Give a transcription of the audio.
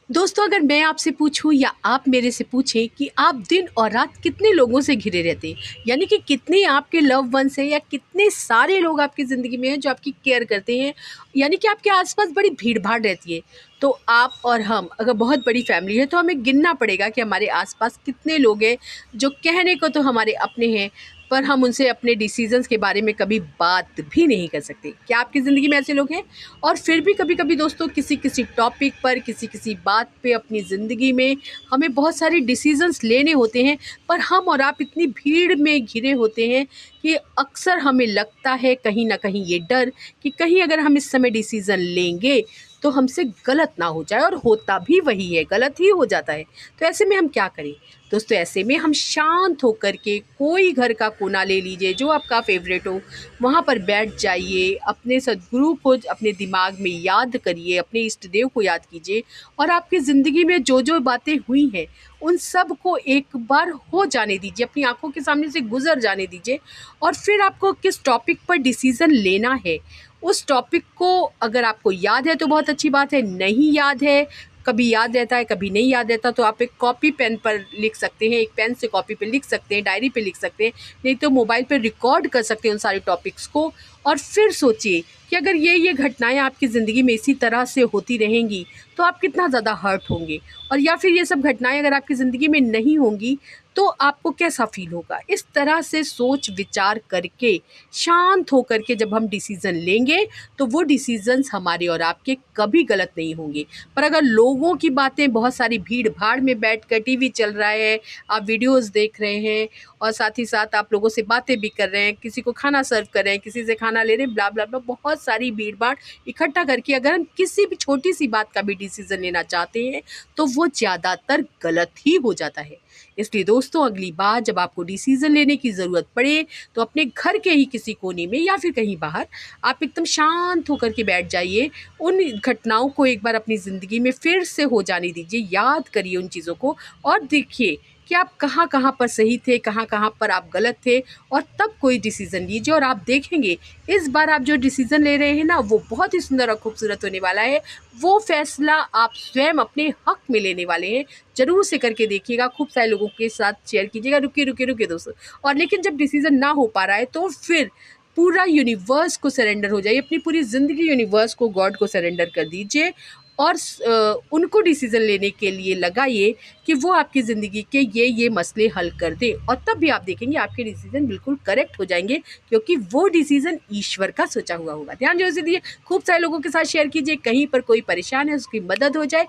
दोस्तों, अगर मैं आपसे पूछूं या आप मेरे से पूछें कि आप दिन और रात कितने लोगों से घिरे रहते हैं, यानी कि कितने आपके लव वंस हैं या कितने सारे लोग आपकी ज़िंदगी में हैं जो आपकी केयर करते हैं, यानी कि आपके आसपास बड़ी भीड़ भाड़ रहती है। तो आप और हम अगर बहुत बड़ी फैमिली है तो हमें गिनना पड़ेगा कि हमारे आसपास कितने लोग हैं जो कहने को तो हमारे अपने हैं, पर हम उनसे अपने डिसीजंस के बारे में कभी बात भी नहीं कर सकते। क्या आपकी ज़िंदगी में ऐसे लोग हैं? और फिर भी कभी कभी दोस्तों किसी किसी टॉपिक पर, किसी किसी बात पे अपनी ज़िंदगी में हमें बहुत सारे डिसीजंस लेने होते हैं, पर हम और आप इतनी भीड़ में घिरे होते हैं कि अक्सर हमें लगता है कहीं ना कहीं ये डर कि कहीं अगर हम इस समय डिसीज़न लेंगे तो हमसे गलत ना हो जाए, और होता भी वही है, गलत ही हो जाता है। तो ऐसे में हम क्या करें दोस्तों? ऐसे में हम शांत होकर के कोई घर का कोना ले लीजिए जो आपका फेवरेट हो, वहाँ पर बैठ जाइए, अपने सद्गुरु को अपने दिमाग में याद करिए, अपने इष्ट देव को याद कीजिए, और आपकी ज़िंदगी में जो जो बातें हुई हैं उन सब को एक बार हो जाने दीजिए, अपनी आंखों के सामने से गुजर जाने दीजिए। और फिर आपको किस टॉपिक पर डिसीज़न लेना है, उस टॉपिक को अगर आपको याद है तो बहुत अच्छी बात है, नहीं याद है, कभी याद रहता है कभी नहीं याद रहता, तो आप एक कॉपी पेन पर लिख सकते हैं, एक पेन से कॉपी पे लिख सकते हैं, डायरी पे लिख सकते हैं, नहीं तो मोबाइल पे रिकॉर्ड कर सकते हैं उन सारे टॉपिक्स को। और फिर सोचिए कि अगर ये घटनाएं आपकी ज़िंदगी में इसी तरह से होती रहेंगी तो आप कितना ज़्यादा हर्ट होंगे, और या फिर ये सब घटनाएं अगर आपकी ज़िंदगी में नहीं होंगी तो आपको कैसा फील होगा। इस तरह से सोच विचार करके, शांत होकर के जब हम डिसीज़न लेंगे तो वो डिसीजंस हमारे और आपके कभी गलत नहीं होंगे। पर अगर लोगों की बातें, बहुत सारी भीड़ भाड़ में बैठ कर टीवी चल रहा है, आप वीडियोस देख रहे हैं और साथ ही साथ आप लोगों से बातें भी कर रहे हैं, किसी को खाना सर्व कर रहे हैं, किसी से खाना ले रहे हैं, ब्ला ब्ला ब्ला, बहुत सारी भीड़ भाड़ इकट्ठा करके अगर हम किसी भी छोटी सी बात का भी डिसीजन लेना चाहते हैं तो वो ज़्यादातर गलत ही हो जाता है। इसलिए दोस्तों, अगली बार जब आपको डिसीजन लेने की ज़रूरत पड़े तो अपने घर के ही किसी कोने में या फिर कहीं बाहर आप एकदम शांत होकर के बैठ जाइए, उन घटनाओं को एक बार अपनी ज़िंदगी में फिर से हो जाने दीजिए, याद करिए उन चीज़ों को, और देखिए कि आप कहाँ कहाँ पर सही थे, कहाँ कहाँ पर आप गलत थे, और तब कोई डिसीज़न लीजिए। और आप देखेंगे इस बार आप जो डिसीज़न ले रहे हैं ना, वो बहुत ही सुंदर और खूबसूरत होने वाला है। वो फैसला आप स्वयं अपने हक में लेने वाले हैं। ज़रूर से करके देखिएगा, खूब सारे लोगों के साथ शेयर कीजिएगा। रुकिए रुकिए रुकिए दोस्तों, और लेकिन जब डिसीज़न ना हो पा रहा है तो फिर पूरा यूनिवर्स को सरेंडर हो जाइए, अपनी पूरी ज़िंदगी यूनिवर्स को, गॉड को सरेंडर कर दीजिए, और उनको डिसीज़न लेने के लिए लगाइए कि वो आपकी ज़िंदगी के ये मसले हल कर दें, और तब भी आप देखेंगे आपके डिसीज़न बिल्कुल करेक्ट हो जाएंगे, क्योंकि वो डिसीज़न ईश्वर का सोचा हुआ होगा। ध्यान जो दीजिए, खूब सारे लोगों के साथ शेयर कीजिए, कहीं पर कोई परेशान है उसकी मदद हो जाए।